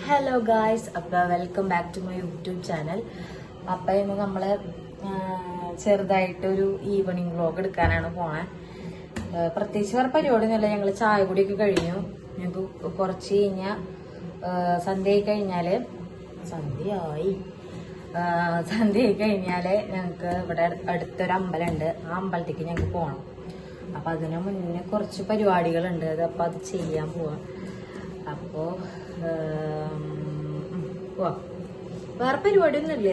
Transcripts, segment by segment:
Hello guys, അപ്പോൾ welcome back to my YouTube channel. അപ്പം ഇന്ന് നമ്മൾ ചെറുതായിട്ടൊരു ഈവനിങ് വ്ലോഗ് എടുക്കാനാണ് പോണേ. പ്രത്യേകിച്ച് വേറെ പരിപാടിയൊന്നുമില്ല. ഞങ്ങൾ ചായ കുടിയൊക്കെ കഴിഞ്ഞു. ഞങ്ങൾക്ക് കുറച്ച് കഴിഞ്ഞാൽ സന്ധ്യയായി കഴിഞ്ഞാൽ ഞങ്ങൾക്ക് ഇവിടെ അടുത്തൊരു അമ്പലമുണ്ട്. ആ അമ്പലത്തേക്ക് ഞങ്ങൾക്ക് പോകണം. അപ്പം അതിന് മുന്നേ കുറച്ച് പരിപാടികളുണ്ട്. അപ്പം അത് ചെയ്യാൻ പോവാം. അപ്പോൾ വേറെ പരിപാടിയൊന്നുമില്ല.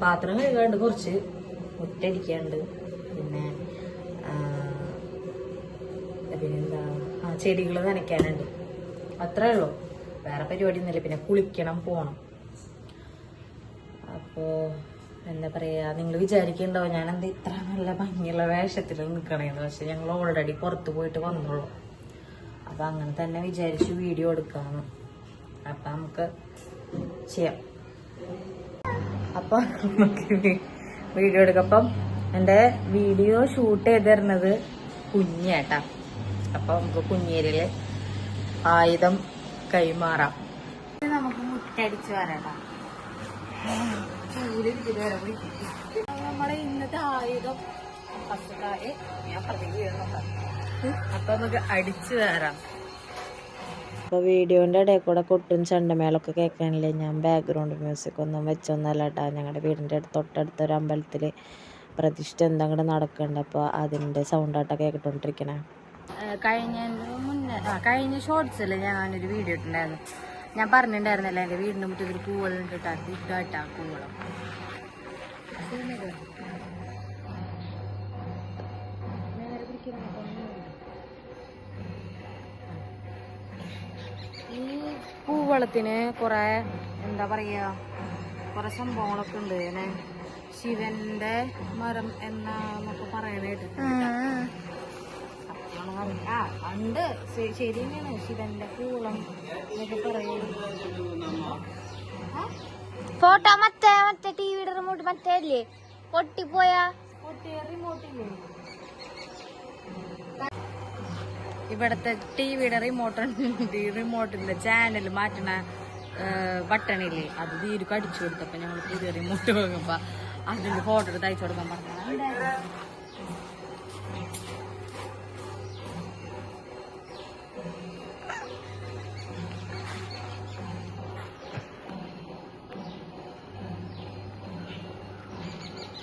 പാത്രം കഴുകാണ്ട്, കുറച്ച് മുറ്റടിക്കാണ്ട്, പിന്നെന്താ ചെടികൾ നനയ്ക്കാനുണ്ട്. അത്രേ ഉള്ളൂ. വേറെ പരിപാടിയൊന്നുമില്ല. പിന്നെ കുളിക്കണം, പോകണം. അപ്പോൾ എന്താ പറയുക, നിങ്ങൾ വിചാരിക്കുന്നുണ്ടാവും ഞാനെന്താ ഇത്ര നല്ല ഭംഗിയുള്ള വേഷത്തിൽ നിൽക്കണേന്ന്. പക്ഷെ ഞങ്ങൾ ഓൾറെഡി പുറത്ത് പോയിട്ട് വന്നോളൂ. അപ്പം അങ്ങനെ തന്നെ വിചാരിച്ചു വീഡിയോ എടുക്കാമെന്ന്. അപ്പം നമുക്ക് ചെയ്യാം. അപ്പം നമുക്ക് വീഡിയോ എടുക്കാം. അപ്പം എൻ്റെ വീഡിയോ ഷൂട്ട് ചെയ്ത് തരുന്നത് കുഞ്ഞേട്ടാ. അപ്പം നമുക്ക് കുഞ്ഞേരിൽ ആയുധം കൈമാറാം. നമുക്ക് മുറ്റടിച്ച് വരട്ടാ. നമ്മുടെ ഇന്നത്തെ ആയുധം ഫസ്റ്റക്കാര് ഞാൻ പ്രതികരണം. അപ്പൊ നമുക്ക് അടിച്ചു തരാം. അപ്പോൾ വീഡിയോൻ്റെ ഇടയിൽ കൂടെ കൊട്ടും ചണ്ടമേളൊക്കെ കേൾക്കാനില്ലേ. ഞാൻ ബാക്ക്ഗ്രൗണ്ട് മ്യൂസിക് ഒന്നും വെച്ചൊന്നല്ല കേട്ടോ. ഞങ്ങളുടെ വീടിൻ്റെ തൊട്ടടുത്തൊരു അമ്പലത്തിൽ പ്രതിഷ്ഠ എന്തെങ്കിലും നടക്കുന്നുണ്ട്. അപ്പോൾ അതിൻ്റെ സൗണ്ടായിട്ടൊക്കെ കേട്ടുകൊണ്ടിരിക്കണേ. കഴിഞ്ഞ ഷോർട്സിൽ ഞാനൊരു വീഡിയോ ഇട്ടുണ്ടായിരുന്നു. ഞാൻ പറഞ്ഞിട്ടുണ്ടായിരുന്നല്ലേ എൻ്റെ വീടിൻ്റെ മുറ്റത്തൊരു പൂവളുണ്ട് ഇട്ടാ പൂവളം. ഈ പൂവളത്തിന് കുറെ എന്താ പറയാ, കുറെ സംഭവങ്ങളൊക്കെ ഉണ്ട്. ഇങ്ങനെ ശിവന്റെ മരം എന്നൊക്കെ പറയണേട്ട് ഉണ്ട്. ശരി തന്നെയാണ്. ശിവന്റെ പൂവളം എന്നൊക്കെ പറയുന്നത്. ഫോട്ടോ മറ്റേ ടിവിയുടെ റിമോട്ട് മറ്റേ പൊട്ടിയ റിമോട്ടില്ലേ, ഇവിടത്തെ ടിവിയുടെ റിമോട്ടിന്റെ ചാനൽ മാറ്റണ ബട്ടണില്ലേ, അത് തീരെ അടിച്ചു കൊടുത്തപ്പോ ഞങ്ങൾ പുതിയ റിമോട്ട് വാങ്ങുമ്പോ അതിന്റെ ഫോട്ടോ എടുത്ത് അയച്ചു കൊടുക്കാൻ പറഞ്ഞു.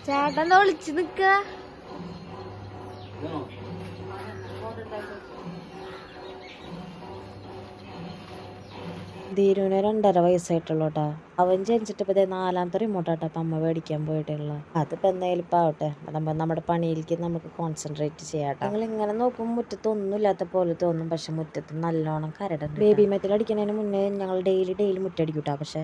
ചേട്ടൻ ഒളിച്ചു നിക്ക. ധീരുവിന് 2.5 വയസ്സായിട്ടുള്ളൂ കേട്ടോ. അവൻ ജനിച്ചിട്ട് ഇപ്പം 4ാമത്തെ റിമോട്ടാട്ടോ അപ്പം അമ്മ മേടിക്കാൻ പോയിട്ടുള്ള. അതിപ്പോൾ എന്തായാലും ഇപ്പം ആവട്ടെ, നമ്മുടെ പണിയിലേക്ക് നമുക്ക് കോൺസെൻട്രേറ്റ് ചെയ്യാട്ടോ. ഞങ്ങൾ ഇങ്ങനെ നോക്കുമ്പോൾ മുറ്റത്തൊന്നും ഇല്ലാത്ത പോലെ തോന്നും. പക്ഷെ മുറ്റത്ത് നല്ലോണം കരടുണ്ട്. ബേബി മെറ്റൽ അടിക്കുന്നതിന് മുന്നേ ഞങ്ങൾ ഡെയിലി മുറ്റടിക്കൂട്ടോ. പക്ഷെ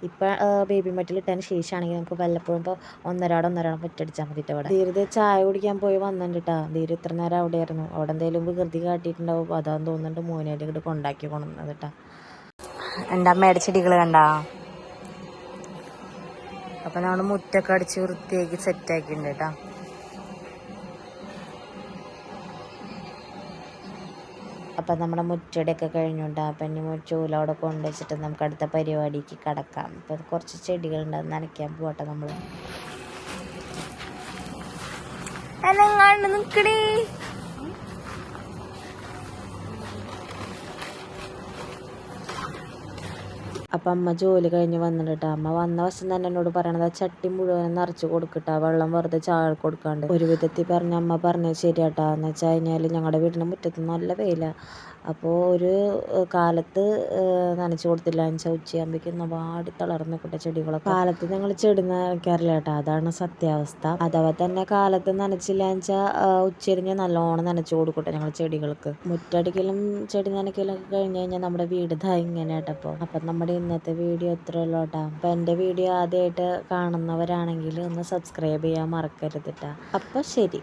ഇപ്പം ബേബി മെറ്റൽ ഇട്ടതിന് ശേഷമാണെങ്കിൽ നമുക്ക് വല്ലപ്പോഴും ഇപ്പോൾ ഒന്നരാടം മുറ്റടിച്ചാൽ മതി. ഇവിടെ ധീരത ചായ കുടിക്കാൻ പോയി വന്നിട്ട് കേട്ടോ. ധീര ഇത്ര നേരം അവിടെയായിരുന്നു. അവിടെ എന്തെങ്കിലും വികൃതി കാട്ടിയിട്ടുണ്ടാവും. അതാന്ന് തോന്നുന്നുണ്ട് മോനായിട്ട് ഇങ്ങോട്ട് കൊണ്ടാക്കി കൊണ്ടുവന്നത് കേട്ടോ. എൻ്റെ അമ്മയുടെ ചെടികൾ കണ്ടാ. അപ്പൊ നമ്മൾ മുറ്റൊക്കെ അടിച്ച് വൃത്തിയാക്കി സെറ്റാക്കിണ്ട് കേട്ടാ. അപ്പം നമ്മുടെ മുറ്റടിയൊക്കെ കഴിഞ്ഞുണ്ട്. അപ്പം ഇനി ചൂല അവിടെ കൊണ്ടുവച്ചിട്ട് നമുക്ക് അടുത്ത പരിപാടിക്ക് കിടക്കാം. ഇപ്പം കുറച്ച് ചെടികളുണ്ട്, അത് നനയ്ക്കാൻ പോട്ടെ നമ്മൾ. നിക്കണേ അപ്പം അമ്മ ജോലി കഴിഞ്ഞ് വന്നിട്ട് അമ്മ വന്ന വശം തന്നെ എന്നോട് പറയണത് ചട്ടി മുഴുവൻ നിറച്ച് കൊടുക്കട്ട, വെള്ളം വെറുതെ ചായ കൊടുക്കാണ്ട്. ഒരു വിധത്തിൽ പറഞ്ഞ അമ്മ പറഞ്ഞത് ശരിയാട്ടാ. എന്ന് വെച്ച് കഴിഞ്ഞാൽ ഞങ്ങളുടെ വീടിൻ്റെ മുറ്റത്ത് നല്ല വെയിലാണ്. അപ്പോൾ ഒരു കാലത്ത് നനച്ച് കൊടുത്തില്ല എന്ന് വെച്ചാൽ ഉച്ചയാകുമ്പോഴേക്കും വാടി തളർന്നിക്കട്ടെ ചെടികളൊക്കെ. കാലത്ത് ഞങ്ങൾ ചെടി നനയ്ക്കാറില്ല കേട്ടോ, അതാണ് സത്യാവസ്ഥ. അഥവാ തന്നെ കാലത്ത് നനച്ചില്ല എന്ന് വെച്ചാൽ ഉച്ചരിഞ്ഞ് നല്ലോണം നനച്ച് കൊടുക്കട്ടെ ഞങ്ങൾ ചെടികൾക്ക്. മുറ്റടിക്കലും ചെടി നനയ്ക്കലും ഒക്കെ കഴിഞ്ഞ് കഴിഞ്ഞാൽ നമ്മുടെ വീട് ഇങ്ങനെ കേട്ടപ്പോൾ. അപ്പം നമ്മുടെ ഇന്നത്തെ വീഡിയോ ഇത്രേ ഉള്ളൂ കേട്ടോ. അപ്പം എൻ്റെ വീഡിയോ ആദ്യമായിട്ട് കാണുന്നവരാണെങ്കിൽ ഒന്ന് സബ്സ്ക്രൈബ് ചെയ്യാൻ മറക്കരുത് കേട്ടോ. അപ്പം ശരി.